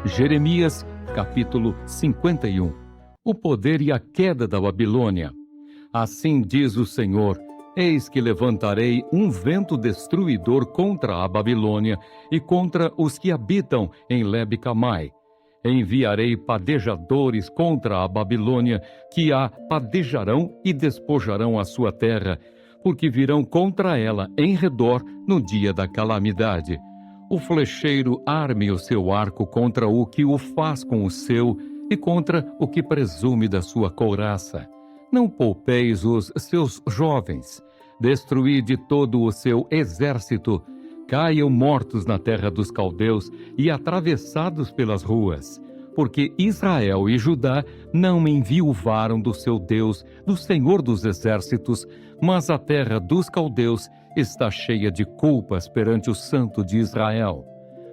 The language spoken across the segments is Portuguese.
Jeremias, capítulo 51. O poder e a queda da Babilônia. Assim diz o Senhor: eis que levantarei um vento destruidor contra a Babilônia e contra os que habitam em Lebe-Camai. Enviarei padejadores contra a Babilônia, que a padejarão e despojarão a sua terra, porque virão contra ela em redor no dia da calamidade. O flecheiro arme o seu arco contra o que o faz com o seu e contra o que presume da sua couraça. Não poupeis os seus jovens, destruí de todo o seu exército, caiam mortos na terra dos caldeus e atravessados pelas ruas, porque Israel e Judá não me enviuvaram do seu Deus, do Senhor dos exércitos, mas a terra dos caldeus está cheia de culpas perante o Santo de Israel.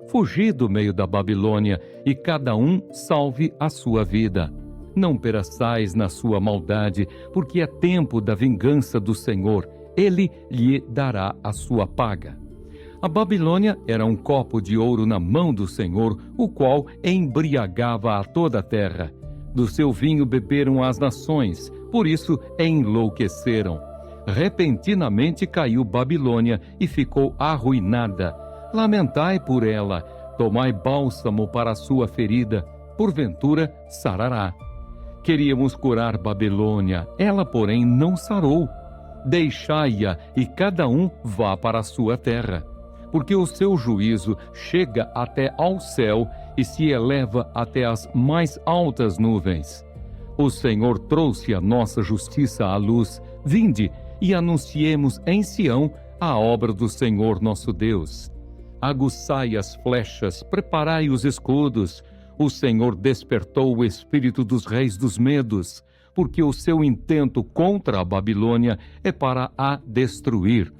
Fugi do meio da Babilônia, e cada um salve a sua vida. Não pereçais na sua maldade, porque é tempo da vingança do Senhor, ele lhe dará a sua paga. A Babilônia era um copo de ouro na mão do Senhor, o qual embriagava a toda a terra. Do seu vinho beberam as nações, por isso enlouqueceram. Repentinamente caiu Babilônia e ficou arruinada. Lamentai por ela, tomai bálsamo para a sua ferida, porventura sarará. Queríamos curar Babilônia, ela porém não sarou. Deixai-a e cada um vá para a sua terra, porque o seu juízo chega até ao céu e se eleva até as mais altas nuvens. O Senhor trouxe a nossa justiça à luz. Vinde e anunciemos em Sião a obra do Senhor nosso Deus. Aguçai as flechas, preparai os escudos. O Senhor despertou o espírito dos reis dos medos, porque o seu intento contra a Babilônia é para a destruir.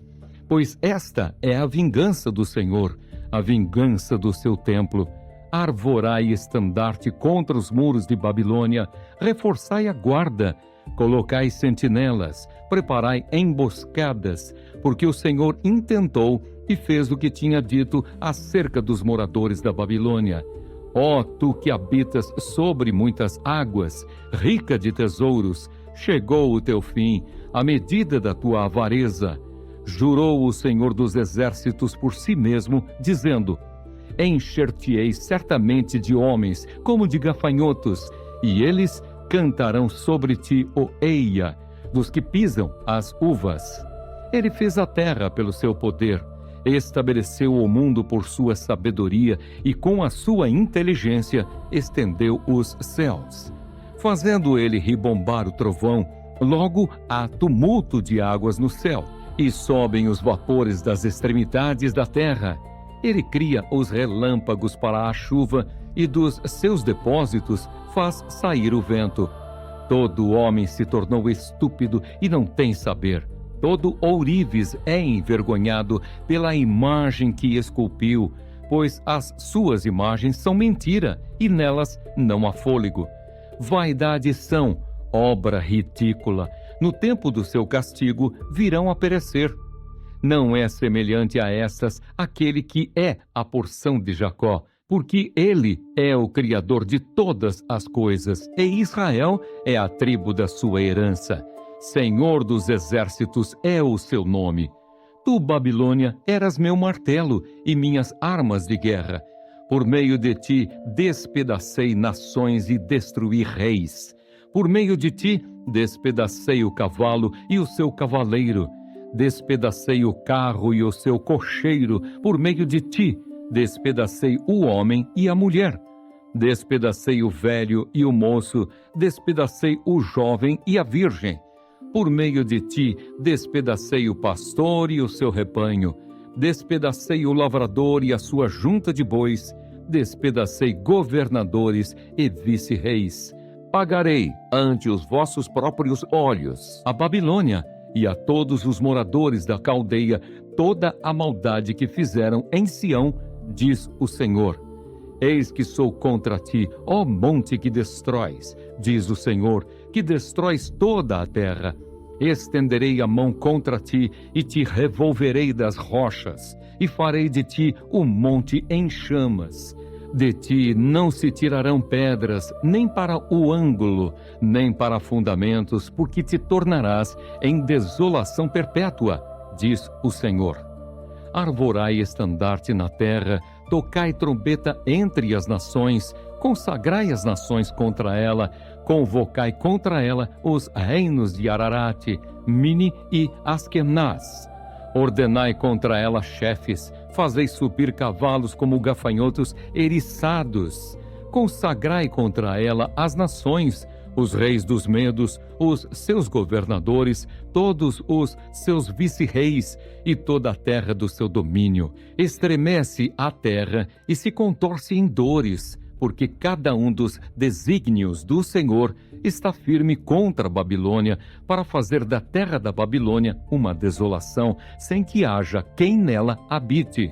Pois esta é a vingança do Senhor, a vingança do seu templo. Arvorai estandarte contra os muros de Babilônia, reforçai a guarda, colocai sentinelas, preparai emboscadas, porque o Senhor intentou e fez o que tinha dito acerca dos moradores da Babilônia. Ó tu que habitas sobre muitas águas, rica de tesouros, chegou o teu fim, a medida da tua avareza. Jurou o Senhor dos exércitos por si mesmo, dizendo: encher-te-ei certamente de homens, como de gafanhotos, e eles cantarão sobre ti o eia, dos que pisam as uvas. Ele fez a terra pelo seu poder, estabeleceu o mundo por sua sabedoria e com a sua inteligência estendeu os céus. Fazendo ele ribombar o trovão, logo há tumulto de águas no céu, e sobem os vapores das extremidades da terra. Ele cria os relâmpagos para a chuva, e dos seus depósitos faz sair o vento. Todo homem se tornou estúpido e não tem saber. Todo ourives é envergonhado pela imagem que esculpiu, pois as suas imagens são mentira, e nelas não há fôlego. Vaidade são, obra ridícula. No tempo do seu castigo virão a perecer. Não é semelhante a estas aquele que é a porção de Jacó, porque ele é o Criador de todas as coisas, e Israel é a tribo da sua herança. Senhor dos exércitos é o seu nome. Tu, Babilônia, eras meu martelo e minhas armas de guerra. Por meio de ti despedacei nações e destruí reis. Por meio de ti despedacei o cavalo e o seu cavaleiro. Despedacei o carro e o seu cocheiro. Por meio de ti despedacei o homem e a mulher. Despedacei o velho e o moço. Despedacei o jovem e a virgem. Por meio de ti despedacei o pastor e o seu rebanho. Despedacei o lavrador e a sua junta de bois. Despedacei governadores e vice-reis. Pagarei ante os vossos próprios olhos a Babilônia e a todos os moradores da Caldeia toda a maldade que fizeram em Sião, diz o Senhor. Eis que sou contra ti, ó monte que destróis, diz o Senhor, que destróis toda a terra. Estenderei a mão contra ti e te revolverei das rochas, e farei de ti um monte em chamas. De ti não se tirarão pedras, nem para o ângulo, nem para fundamentos, porque te tornarás em desolação perpétua, diz o Senhor. Arvorai estandarte na terra, tocai trombeta entre as nações, consagrai as nações contra ela, convocai contra ela os reinos de Ararate, Mini e Askenaz. Ordenai contra ela chefes, fazei subir cavalos como gafanhotos eriçados. Consagrai contra ela as nações, os reis dos medos, os seus governadores, todos os seus vice-reis e toda a terra do seu domínio. Estremece a terra e se contorce em dores, porque cada um dos desígnios do Senhor está firme contra a Babilônia, para fazer da terra da Babilônia uma desolação, sem que haja quem nela habite.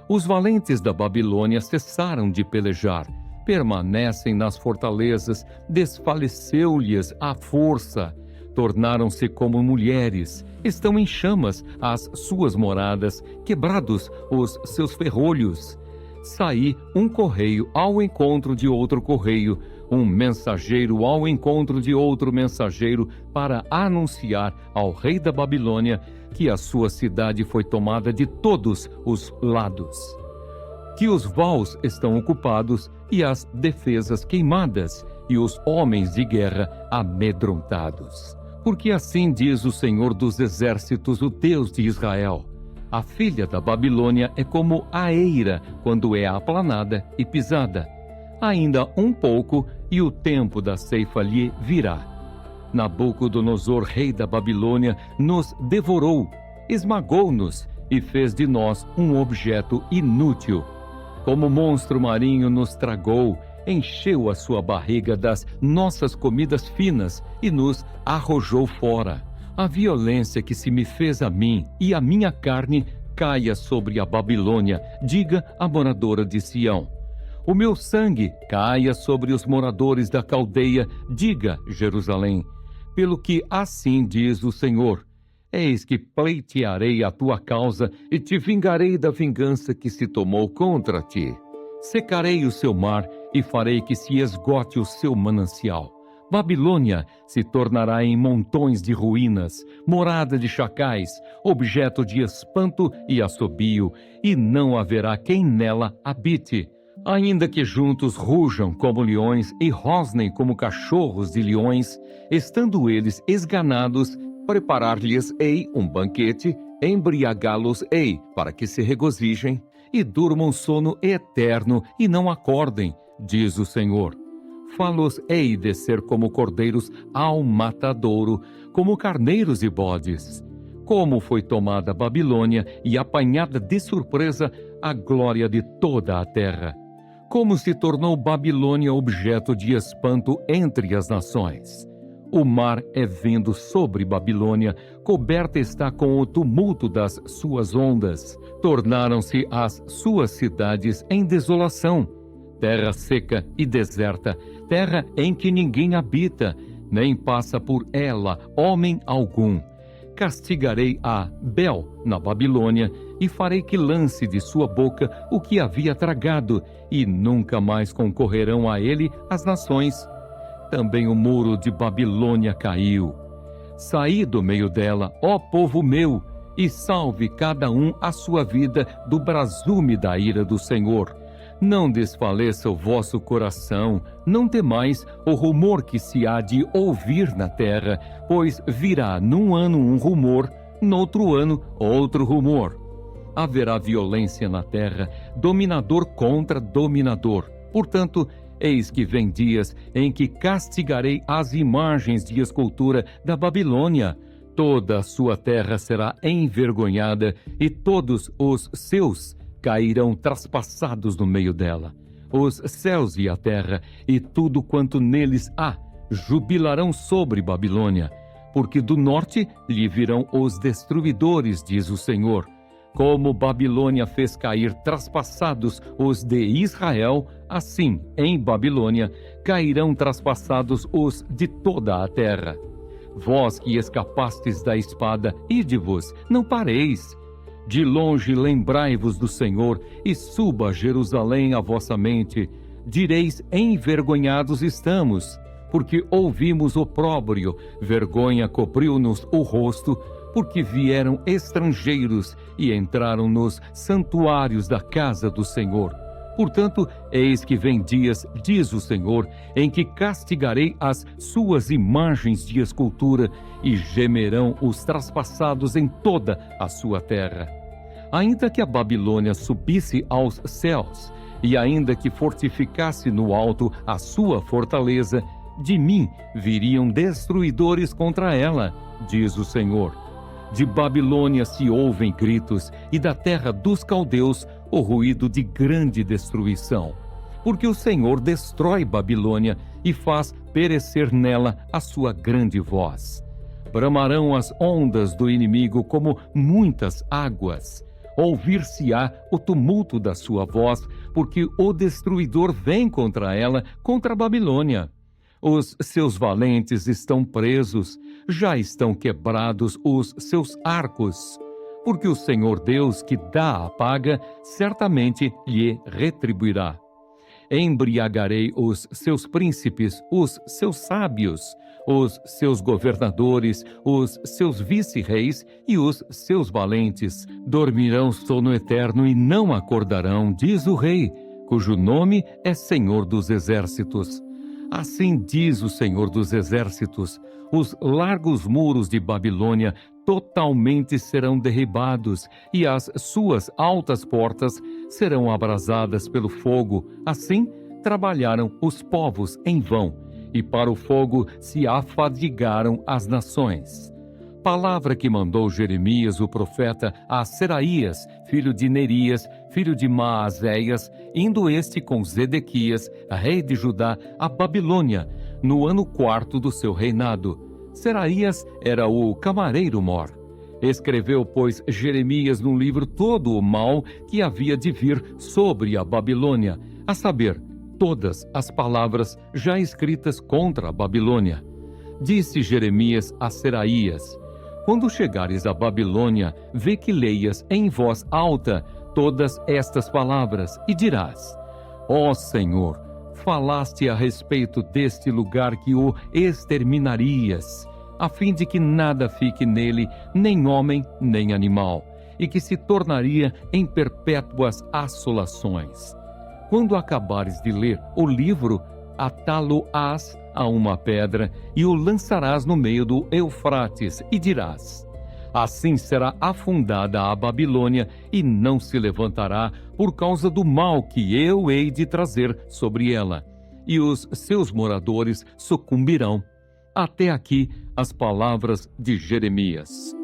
Os valentes da Babilônia cessaram de pelejar, permanecem nas fortalezas, desfaleceu-lhes a força, tornaram-se como mulheres, estão em chamas as suas moradas, quebrados os seus ferrolhos. Saí um correio ao encontro de outro correio, um mensageiro ao encontro de outro mensageiro, para anunciar ao rei da Babilônia que a sua cidade foi tomada de todos os lados, que os vaus estão ocupados e as defesas queimadas, e os homens de guerra amedrontados. Porque assim diz o Senhor dos exércitos, o Deus de Israel: a filha da Babilônia é como a eira quando é aplanada e pisada. Ainda um pouco e o tempo da ceifa lhe virá. Nabucodonosor, rei da Babilônia, nos devorou, esmagou-nos e fez de nós um objeto inútil. Como monstro marinho nos tragou, encheu a sua barriga das nossas comidas finas e nos arrojou fora. A violência que se me fez a mim e a minha carne caia sobre a Babilônia, diga a moradora de Sião. O meu sangue caia sobre os moradores da Caldeia, diga Jerusalém. Pelo que assim diz o Senhor: eis que pleitearei a tua causa e te vingarei da vingança que se tomou contra ti. Secarei o seu mar e farei que se esgote o seu manancial. Babilônia se tornará em montões de ruínas, morada de chacais, objeto de espanto e assobio, e não haverá quem nela habite. Ainda que juntos rujam como leões e rosnem como cachorros de leões, estando eles esganados, preparar-lhes-ei um banquete, embriagá-los-ei, para que se regozijem e durmam sono eterno e não acordem, diz o Senhor. Fá-los-ei descer como cordeiros ao matadouro, como carneiros e bodes. Como foi tomada a Babilônia e apanhada de surpresa a glória de toda a terra. Como se tornou Babilônia objeto de espanto entre as nações. O mar é vindo sobre Babilônia, coberta está com o tumulto das suas ondas. Tornaram-se as suas cidades em desolação, terra seca e deserta, terra em que ninguém habita, nem passa por ela homem algum. Castigarei a Bel na Babilônia e farei que lance de sua boca o que havia tragado, e nunca mais concorrerão a ele as nações. Também o muro de Babilônia caiu. Saí do meio dela, ó povo meu, e salve cada um a sua vida do brasume da ira do Senhor. Não desfaleça o vosso coração, não temais o rumor que se há de ouvir na terra, pois virá num ano um rumor, noutro ano outro rumor. Haverá violência na terra, dominador contra dominador. Portanto, eis que vem dias em que castigarei as imagens de escultura da Babilônia. Toda a sua terra será envergonhada e todos os seus cairão traspassados no meio dela. Os céus e a terra e tudo quanto neles há jubilarão sobre Babilônia, porque do norte lhe virão os destruidores, diz o Senhor. Como Babilônia fez cair traspassados os de Israel, assim em Babilônia cairão traspassados os de toda a terra. Vós que escapastes da espada, ide-vos, não pareis. De longe lembrai-vos do Senhor, e suba a Jerusalém a vossa mente. Direis: envergonhados estamos, porque ouvimos opróbrio, vergonha cobriu-nos o rosto, porque vieram estrangeiros e entraram nos santuários da casa do Senhor. Portanto, eis que vem dias, diz o Senhor, em que castigarei as suas imagens de escultura, e gemerão os traspassados em toda a sua terra. Ainda que a Babilônia subisse aos céus, e ainda que fortificasse no alto a sua fortaleza, de mim viriam destruidores contra ela, diz o Senhor. De Babilônia se ouvem gritos, e da terra dos caldeus o ruído de grande destruição. Porque o Senhor destrói Babilônia e faz perecer nela a sua grande voz. Bramarão as ondas do inimigo como muitas águas. Ouvir-se-á o tumulto da sua voz, porque o destruidor vem contra ela, contra a Babilônia. Os seus valentes estão presos, já estão quebrados os seus arcos. Porque o Senhor Deus que dá a paga, certamente lhe retribuirá. Embriagarei os seus príncipes, os seus sábios, os seus governadores, os seus vice-reis e os seus valentes. Dormirão sono eterno e não acordarão, diz o Rei, cujo nome é Senhor dos Exércitos. Assim diz o Senhor dos Exércitos: os largos muros de Babilônia totalmente serão derribados, e as suas altas portas serão abrasadas pelo fogo. Assim trabalharam os povos em vão, e para o fogo se afadigaram as nações. Palavra que mandou Jeremias o profeta a Seraías, filho de Nerias, filho de Maazéias, indo este com Zedequias, rei de Judá, a Babilônia, no ano 4º do seu reinado. Seraías era o camareiro-mor. Escreveu, pois, Jeremias no livro todo o mal que havia de vir sobre a Babilônia, a saber, todas as palavras já escritas contra a Babilônia. Disse Jeremias a Seraías: quando chegares à Babilônia, vê que leias em voz alta todas estas palavras, e dirás: ó Senhor, falaste a respeito deste lugar que o exterminarias, a fim de que nada fique nele, nem homem, nem animal, e que se tornaria em perpétuas assolações. Quando acabares de ler o livro, atá-lo-ás a uma pedra e o lançarás no meio do Eufrates, e dirás: assim será afundada a Babilônia e não se levantará por causa do mal que eu hei de trazer sobre ela, e os seus moradores sucumbirão. Até aqui as palavras de Jeremias.